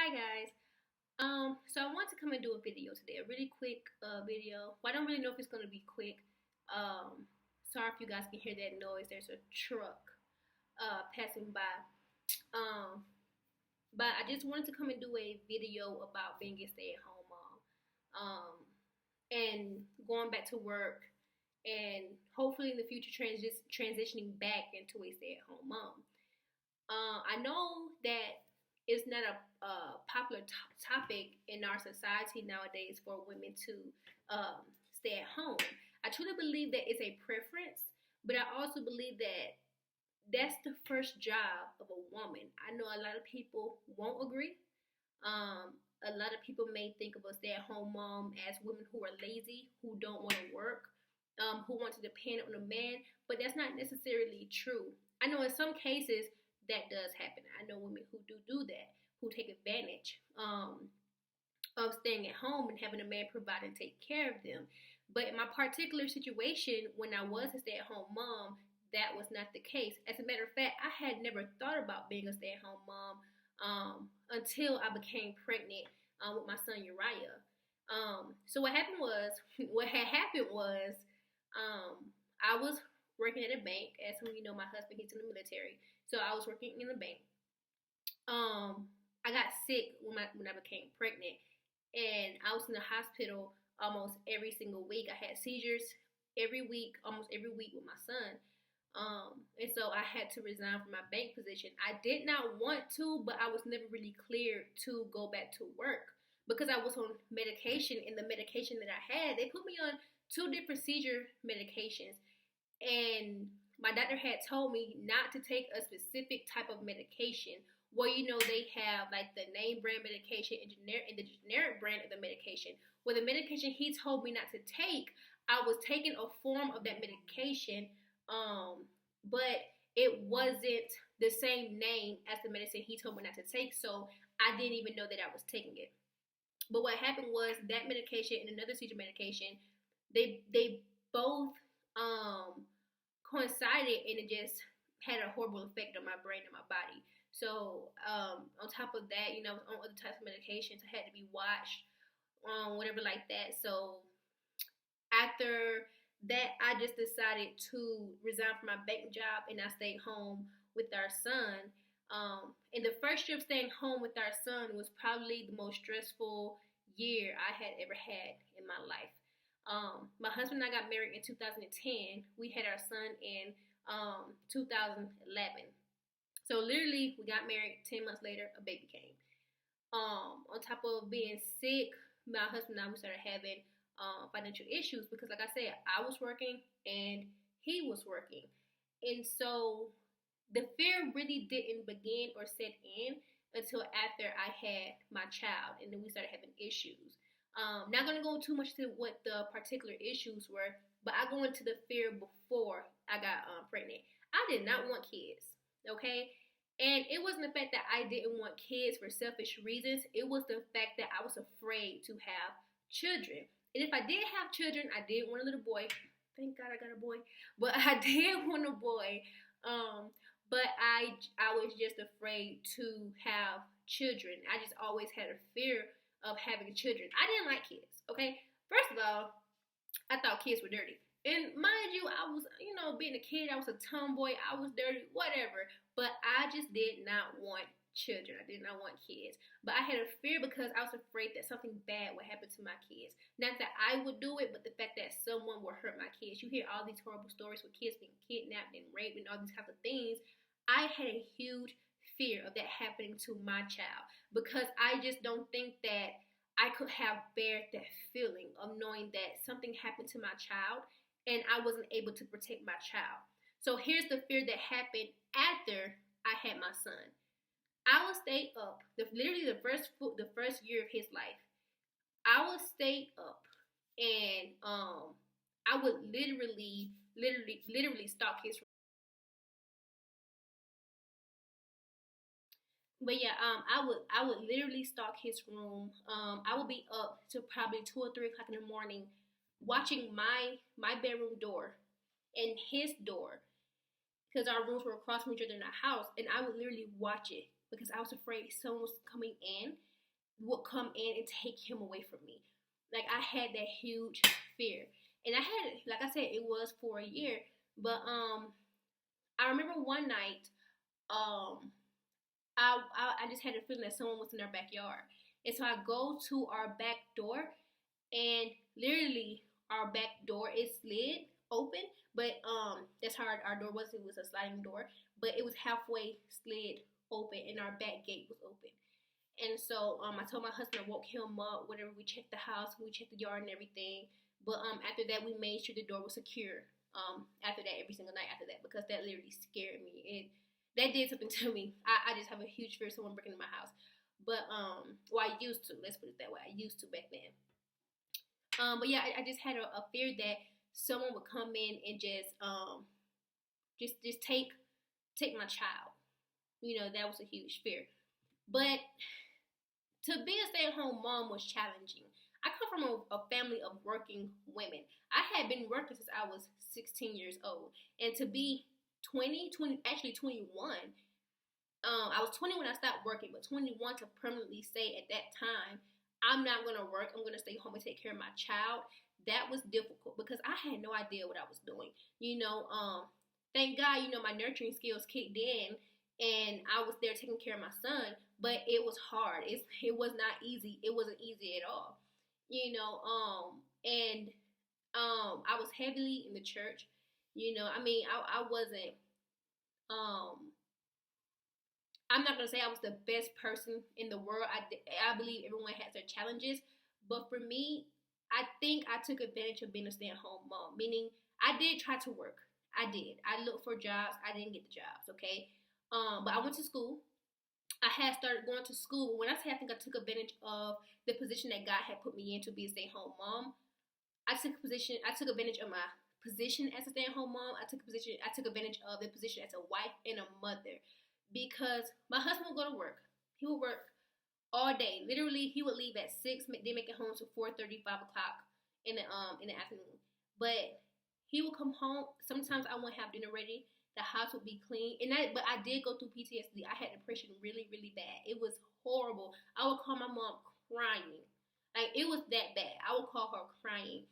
Hi guys. So I want to come and do a video today, a really quick video. Well, I don't really know if it's gonna be quick. Sorry if you guys can hear that noise. There's a truck passing by. Um, but I just wanted to come and do a video about being a stay-at-home mom. And going back to work, and hopefully in the future transitioning back into a stay-at-home mom. I know that it's not a popular topic in our society nowadays for women to stay at home. I truly believe that it's a preference, but I also believe that that's the first job of a woman. I know a lot of people won't agree. A lot of people may think of a stay-at-home mom as women who are lazy, who don't want to work, who want to depend on a man, but that's not necessarily true. I know in some cases that does happen. I know women who do that, who take advantage of staying at home and having a man provide and take care of them. But in my particular situation, when I was a stay-at-home mom, that was not the case. As a matter of fact, I had never thought about being a stay-at-home mom until I became pregnant with my son Uriah. So what had happened was, I was working at a bank. As some of you know, my husband, he's in the military. So I was working in the bank. I got sick when I became pregnant, and I was in the hospital almost every single week. I had seizures almost every week with my son. And so I had to resign from my bank position. I did not want to, but I was never really cleared to go back to work because I was on medication, and the medication that I had, they put me on two different seizure medications. And my doctor had told me not to take a specific type of medication. Well, they have like the name brand medication and the generic brand of the medication. Well, the medication he told me not to take, I was taking a form of that medication, but it wasn't the same name as the medicine he told me not to take, so I didn't even know that I was taking it. But what happened was that medication and another seizure medication, they both coincided, and it just had a horrible effect on my brain and my body. So on top of that, I was on other types of medications. I had to be watched, whatever like that. So after that, I just decided to resign from my bank job, and I stayed home with our son. And the first year of staying home with our son was probably the most stressful year I had ever had in my life. My husband and I got married in 2010. We had our son in 2011. So literally, we got married. 10 months later, a baby came. On top of being sick, my husband and I, we started having financial issues because, like I said, I was working and he was working. And so the fear really didn't begin or set in until after I had my child, and then we started having issues. Not going to go too much to what the particular issues were, but I go into the fear before I got pregnant. I did not want kids, okay? And it wasn't the fact that I didn't want kids for selfish reasons. It was the fact that I was afraid to have children. And if I did have children, I did want a little boy. Thank God I got a boy. But I did want a boy. But I was just afraid to have children. I just always had a fear of having children. I didn't like kids, okay? First of all, I thought kids were dirty. And mind you, I was, being a kid, I was a tomboy, I was dirty, whatever. But I just did not want children. I did not want kids. But I had a fear because I was afraid that something bad would happen to my kids. Not that I would do it, but the fact that someone would hurt my kids. You hear all these horrible stories with kids being kidnapped and raped and all these kinds of things. I had a huge fear of that happening to my child because I just don't think that I could have bared that feeling of knowing that something happened to my child and I wasn't able to protect my child. So here's the fear that happened after I had my son. I would stay up, literally the first year of his life. I would stay up, and I would literally stalk his. But yeah, I would literally stalk his room. I would be up to probably 2 or 3 o'clock in the morning, watching my bedroom door and his door, because our rooms were across from each other in the house, and I would literally watch it because I was afraid someone was coming in would come in and take him away from me. Like I had that huge fear, and I had, like I said, it was for a year. But I remember one night, um, I just had a feeling that someone was in our backyard, and so I go to our back door, and literally our back door is slid open, but that's how our door was. It was a sliding door, but it was halfway slid open, and our back gate was open. And so I told my husband, I woke him up. Whatever, we checked the house, we checked the yard and everything. But after that, we made sure the door was secure. After that, every single night after that, because that literally scared me. That did something to me. I just have a huge fear of someone breaking in my house. But well, I used to. Let's put it that way. I used to back then. But yeah, I just had a fear that someone would come in and just take my child. You know, that was a huge fear. But to be a stay-at-home mom was challenging. I come from a family of working women. I had been working since I was 16 years old. And to be 20, actually 21, I was 20 when I stopped working, but 21 to permanently say at that time, I'm not going to work. I'm going to stay home and take care of my child. That was difficult because I had no idea what I was doing. Thank God, my nurturing skills kicked in and I was there taking care of my son, but it was hard. It was not easy. It wasn't easy at all. And I was heavily in the church. I wasn't um I'm not gonna say I was the best person in the world. I believe everyone has their challenges, but for me, I think I took advantage of being a stay-at-home mom. Meaning, I did try to work. I did. I looked for jobs. I didn't get the jobs. Okay, but I went to school. I had started going to school. When I say I think I took advantage of the position that God had put me in to be a stay-at-home mom, I took position. I took advantage of my position as a stay-at-home mom. I took advantage of the position as a wife and a mother, because my husband would go to work. He would work all day. Literally, he would leave at 6. They make it home to 4:30, 5 o'clock in the afternoon. But he would come home. Sometimes I wouldn't have dinner ready. The house would be clean. But I did go through PTSD. I had depression really, really bad. It was horrible. I would call my mom crying. Like, it was that bad. I would call her crying.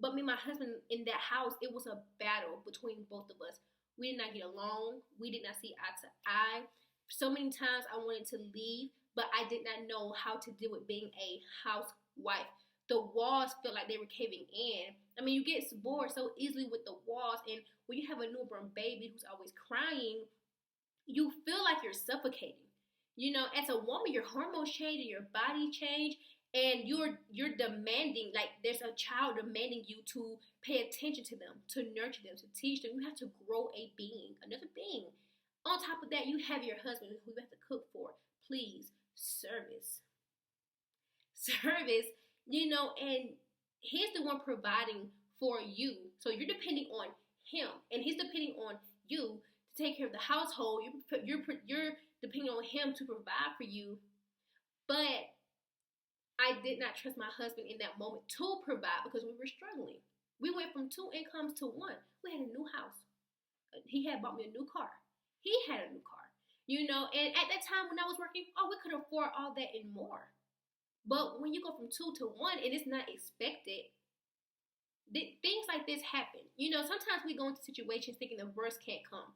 But me and my husband in that house, it was a battle between both of us. We did not get along. We did not see eye to eye. So many times I wanted to leave, but I did not know how to deal with being a housewife. The walls felt like they were caving in. I mean, you get bored so easily with the walls, and when you have a newborn baby who's always crying, you feel like you're suffocating. As a woman, your hormones change and your body change, and you're demanding, like there's a child demanding you to pay attention to them, to nurture them, to teach them. You have to grow another being. On top of that, you have your husband who you have to cook for. Please, service, and he's the one providing for you. So you're depending on him, and he's depending on you to take care of the household. You're depending on him to provide for you. But I did not trust my husband in that moment to provide because we were struggling. We went from 2 incomes to one. We had a new house. He had bought me a new car. He had a new car. And at that time when I was working, we could afford all that and more. But when you go from 2 to 1 and it's not expected, things like this happen. Sometimes we go into situations thinking the worst can't come.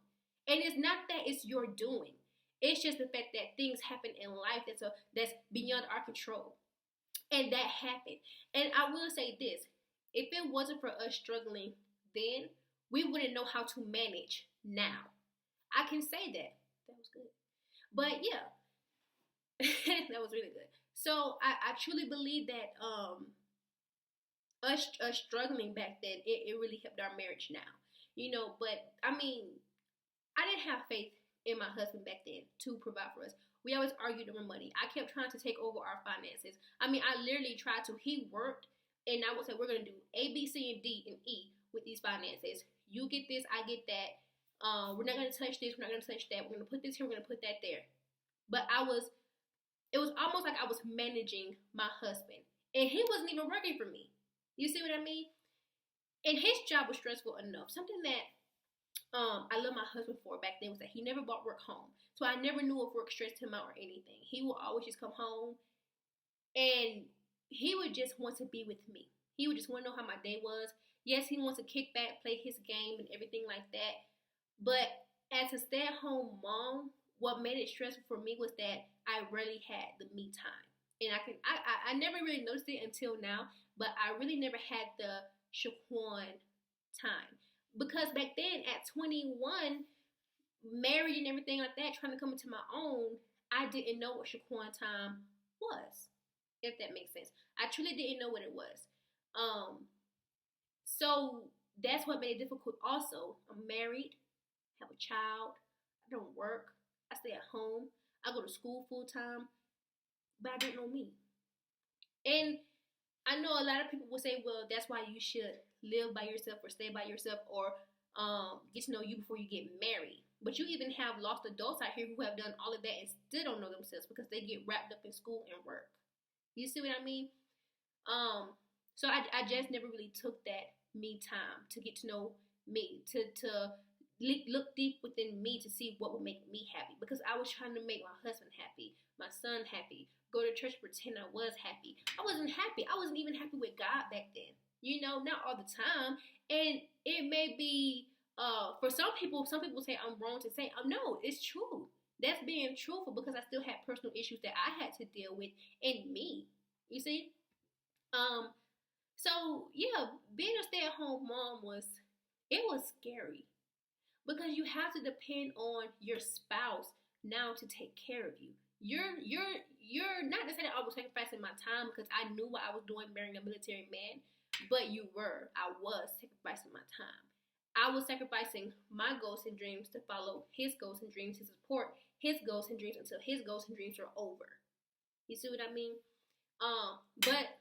And it's not that it's your doing. It's just the fact that things happen in life that's beyond our control. And that happened. And I will say this. If it wasn't for us struggling then, we wouldn't know how to manage now. I can say that. That was good. But yeah, that was really good. So I truly believe that us struggling back then, it really helped our marriage now. But I mean, I didn't have faith in my husband back then to provide for us. We always argued over money. I kept trying to take over our finances. I mean, I literally tried to. He worked, and I would say, we're going to do A, B, C, and D, and E with these finances. You get this, I get that. We're not going to touch this. We're not going to touch that. We're going to put this here. We're going to put that there. But it was almost like I was managing my husband. And he wasn't even working for me. You see what I mean? And his job was stressful enough. Something that I love my husband for back then was that he never brought work home. So I never knew if work stressed him out or anything. He would always just come home And he would just want to be with me. He would just want to know how my day was. Yes, he wants to kick back, play his game, and everything like that. But as a stay-at-home mom, what made it stressful for me was that I rarely had the me time. And I never really noticed it until now, but I really never had the Shaquan time. Because back then at 21, married and everything like that, trying to come into my own, I didn't know what Shaquan time was, if that makes sense. I truly didn't know what it was. Um, so that's what made it difficult. Also, I'm married, have a child, I don't work, I stay at home, I go to school full time, but I don't know me. And I know a lot of people will say, well, that's why you should live by yourself or stay by yourself or get to know you before you get married. But you even have lost adults out here who have done all of that and still don't know themselves because they get wrapped up in school and work. You see what I mean? So I just never really took that me time to get to know me, to look deep within me to see what would make me happy. Because I was trying to make my husband happy, my son happy, go to church, pretend I was happy. I wasn't happy. I wasn't even happy with God back then. You know, not all the time. And it may be for some people say I'm wrong to say, no, it's true. That's being truthful because I still had personal issues that I had to deal with in me. You see? Um, so yeah, being a stay-at-home mom was scary because you have to depend on your spouse now to take care of you. You're not necessarily always sacrificing my time because I knew what I was doing marrying a military man, but I was sacrificing my time. I was sacrificing my goals and dreams to follow his goals and dreams, to support his goals and dreams until his goals and dreams are over. You see what I mean? But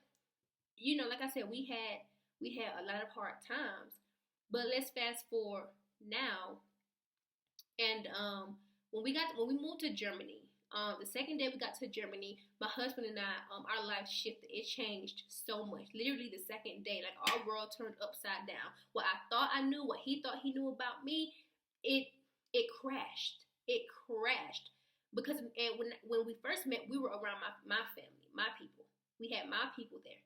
you know, like I said, we had a lot of hard times. But let's fast forward now, and when we moved to Germany, the second day we got to Germany, my husband and I, our life shifted. It changed so much. Literally the second day, like our world turned upside down. What I thought I knew, what he thought he knew about me, it crashed. It crashed because and when we first met, we were around my family, my people. We had my people there.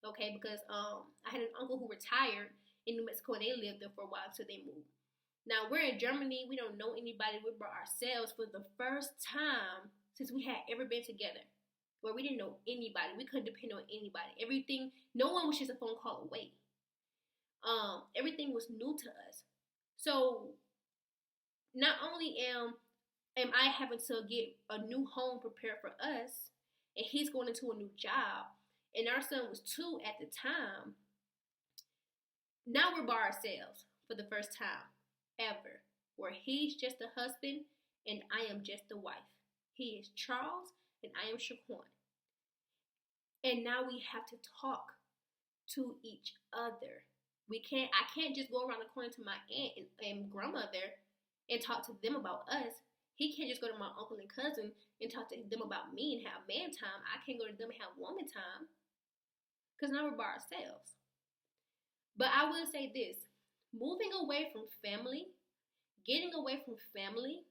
Okay, because I had an uncle who retired in New Mexico and they lived there for a while until they moved. Now we're in Germany. We don't know anybody. We're by ourselves for the first time since we had ever been together, where we didn't know anybody. We couldn't depend on anybody. Everything, no one was just a phone call away. Everything was new to us. So not only am I having to get a new home prepared for us, and he's going into a new job, and our son was 2 at the time. Now we're by ourselves for the first time ever, where he's just a husband and I am just a wife. He is Charles and I am Shaquan. And now we have to talk to each other. I can't just go around the corner to my aunt and grandmother and talk to them about us. He can't just go to my uncle and cousin and talk to them about me and have man time. I can't go to them and have woman time because now we're by ourselves. But I will say this, moving away from family, getting away from family,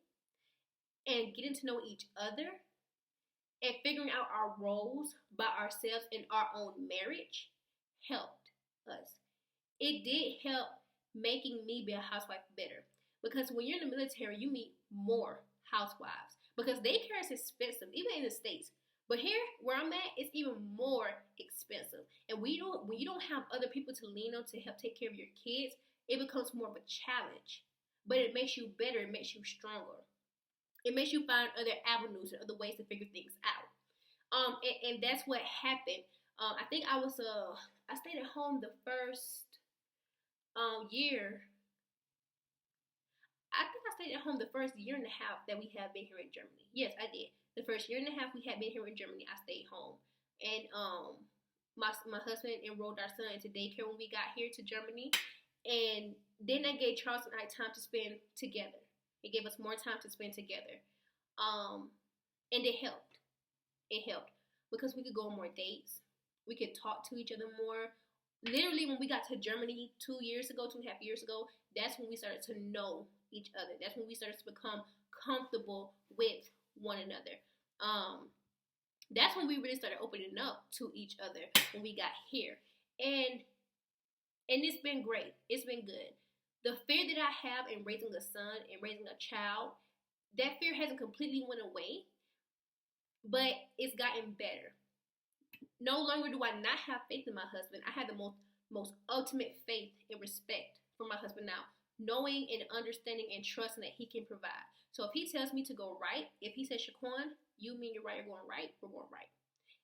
and getting to know each other, and figuring out our roles by ourselves in our own marriage helped us. It did help making me be a housewife better. Because when you're in the military, you meet more housewives. Because daycare is expensive, even in the States. But here, where I'm at, it's even more expensive. And when you don't have other people to lean on to help take care of your kids, it becomes more of a challenge. But it makes you better. It makes you stronger. It makes you find other avenues and other ways to figure things out. And that's what happened. I think I stayed at home the first year. I think I stayed at home the first year and a half that we have been here in Germany. Yes, I did. The first year and a half we had been here in Germany, I stayed home. And my husband enrolled our son into daycare when we got here to Germany. And then that gave Charles and I time to spend together. It gave us more time to spend together. And it helped. It helped because we could go on more dates. We could talk to each other more. Literally, when we got to Germany 2.5 years ago, that's when we started to know each other. That's when we started to become comfortable with one another. That's when we really started opening up to each other when we got here. And it's been great. It's been good. The fear that I have in raising a son and raising a child, that fear hasn't completely went away, but it's gotten better. No longer do I not have faith in my husband. I have the most ultimate faith and respect for my husband now, knowing and understanding and trusting that he can provide. So if he tells me to go right, if he says, Shaquan, you mean you're right, you're going right, we're going right.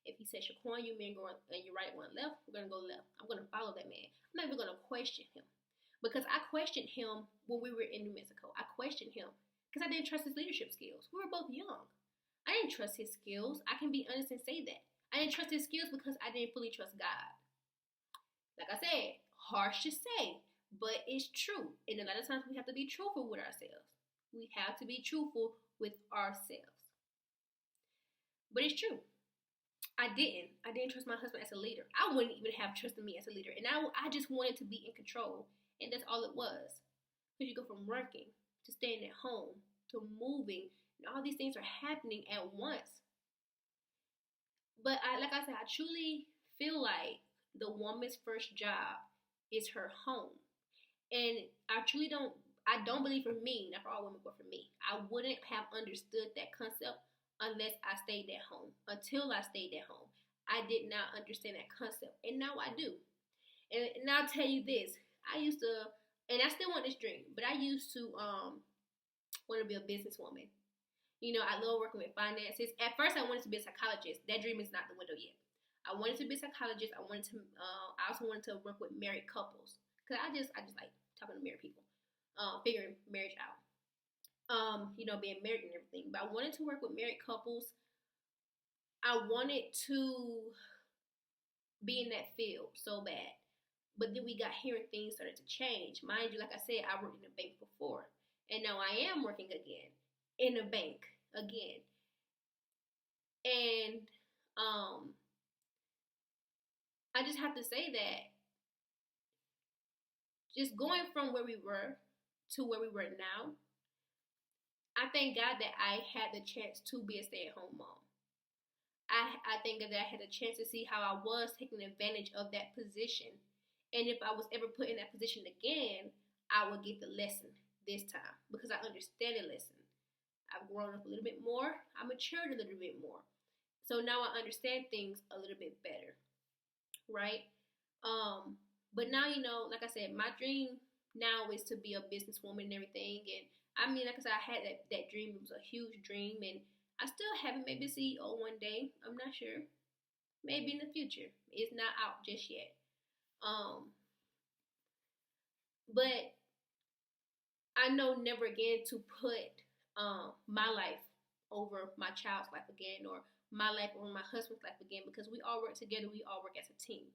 If he says, Shaquan, you mean going and you're right, going left, we're gonna go left. I'm gonna follow that man. I'm not even gonna question him. Because I questioned him when we were in New Mexico. I questioned him because I didn't trust his leadership skills. We were both young. I didn't trust his skills. I can be honest and say that. I didn't trust his skills because I didn't fully trust God. Like I said, harsh to say, but it's true. And a lot of times we have to be truthful with ourselves. We have to be truthful with ourselves. But it's true. I didn't trust my husband as a leader. I wouldn't even have trusted me as a leader. And I just wanted to be in control. And that's all it was. Because you go from working to staying at home to moving, and all these things are happening at once. But like I said, I truly feel like the woman's first job is her home. And I don't believe for me, not for all women, but for me, I wouldn't have understood that concept unless I stayed at home. Until I stayed at home, I did not understand that concept. And now I do. And I'll tell you this, I used to, and I still want this dream, but I used to want to be a businesswoman. You know, I love working with finances. At first, I wanted to be a psychologist. That dream is not the window yet. I wanted to be a psychologist. I also wanted to work with married couples because I just like talking to married people, figuring marriage out. You know, being married and everything. But I wanted to work with married couples. I wanted to be in that field so bad. But then we got here and things started to change. Mind you, like I said, I worked in a bank before. And now I am working again in a bank again. And I just have to say that just going from where we were to where we were now, I thank God that I had the chance to be a stay-at-home mom. I think that I had a chance to see how I was taking advantage of that position. And if I was ever put in that position again, I would get the lesson this time because I understand the lesson. I've grown up a little bit more. I matured a little bit more. So now I understand things a little bit better, right? But now, you know, like I said, my dream now is to be a businesswoman and everything. And I mean, like I said, I had that dream. It was a huge dream. And I still haven't. Maybe CEO one day. I'm not sure. Maybe in the future. It's not out just yet. But I know never again to put my life over my child's life again, or my life over my husband's life again, because we all work together. We all work as a team.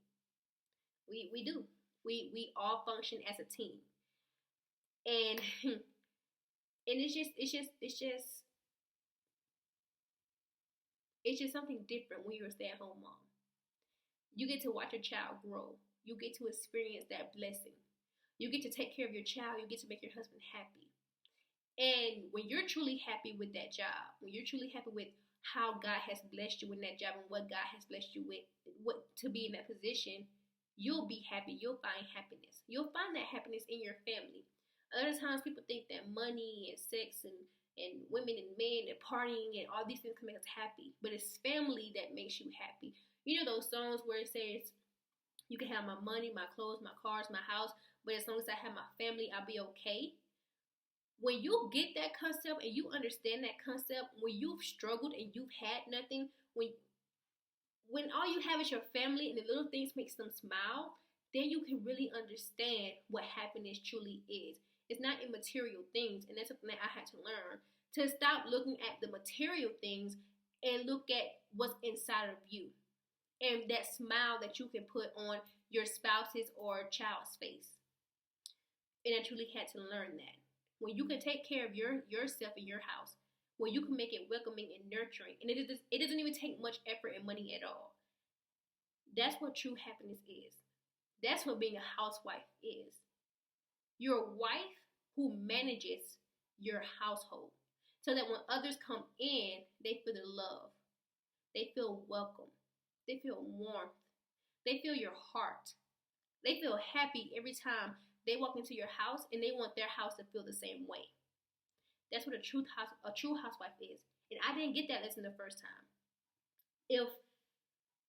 We do. We all function as a team, and and it's just something different when you're a stay-at-home mom. You get to watch your child grow. You get to experience that blessing. You get to take care of your child. You get to make your husband happy. And when you're truly happy with that job, when you're truly happy with how God has blessed you in that job and what God has blessed you with, what to be in that position, you'll be happy. You'll find happiness. You'll find that happiness in your family. A lot of times people think that money and sex and women and men and partying and all these things can make us happy. But it's family that makes you happy. You know those songs where it says, you can have my money, my clothes, my cars, my house, but as long as I have my family, I'll be okay. When you get that concept and you understand that concept, when you've struggled and you've had nothing, when all you have is your family and the little things makes them smile, then you can really understand what happiness truly is. It's not in material things, and that's something that I had to learn, to stop looking at the material things and look at what's inside of you and that smile that you can put on your spouse's or child's face. And I truly had to learn that. When you can take care of yourself in your house, when you can make it welcoming and nurturing, and it doesn't even take much effort and money at all. That's what true happiness is. That's what being a housewife is. You're a wife who manages your household so that when others come in, they feel the love. They feel welcome. They feel warmth. They feel your heart. They feel happy every time they walk into your house, and they want their house to feel the same way. That's what a true housewife is. And I didn't get that lesson the first time. If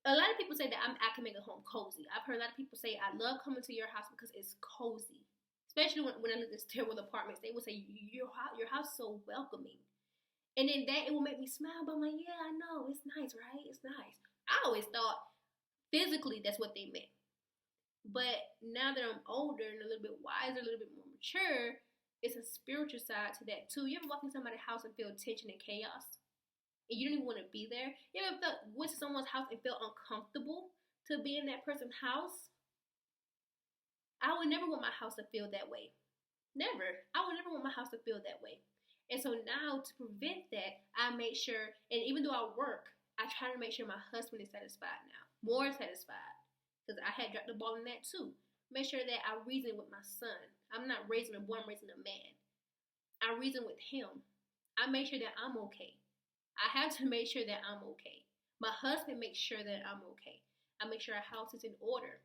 a lot of people say that I can make a home cozy. I've heard a lot of people say I love coming to your house because it's cozy. Especially when I lived in stairwell apartments, they would say your house is so welcoming. And then that it will make me smile. But I'm like, yeah, I know, it's nice, right? It's nice. I always thought physically that's what they meant. But now that I'm older and a little bit wiser, a little bit more mature, it's a spiritual side to that too. You ever walk in somebody's house and feel tension and chaos? And you don't even want to be there? You ever went to someone's house and felt uncomfortable to be in that person's house? I would never want my house to feel that way. Never. I would never want my house to feel that way. And so now to prevent that, I make sure, and even though I work, I try to make sure my husband is satisfied now. More satisfied. Because I had dropped the ball in that too. Make sure that I reason with my son. I'm not raising a boy, I'm raising a man. I reason with him. I make sure that I'm okay. I have to make sure that I'm okay. My husband makes sure that I'm okay. I make sure our house is in order.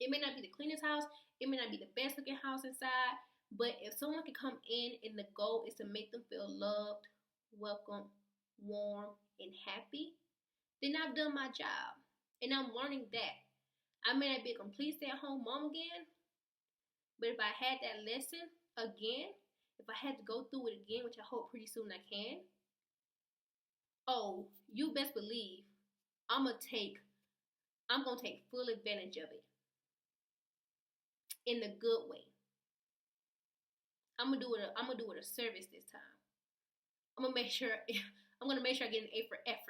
It may not be the cleanest house. It may not be the best looking house inside. But if someone can come in and the goal is to make them feel loved, welcome, warm, and happy, then I've done my job. And I'm learning that. I may not be a complete stay-at-home mom again, but if I had that lesson again, if I had to go through it again, which I hope pretty soon I can, oh, you best believe I'm gonna take full advantage of it in the good way. I'm gonna do it a service this time. I'm gonna make sure I'm gonna make sure I get an A for effort.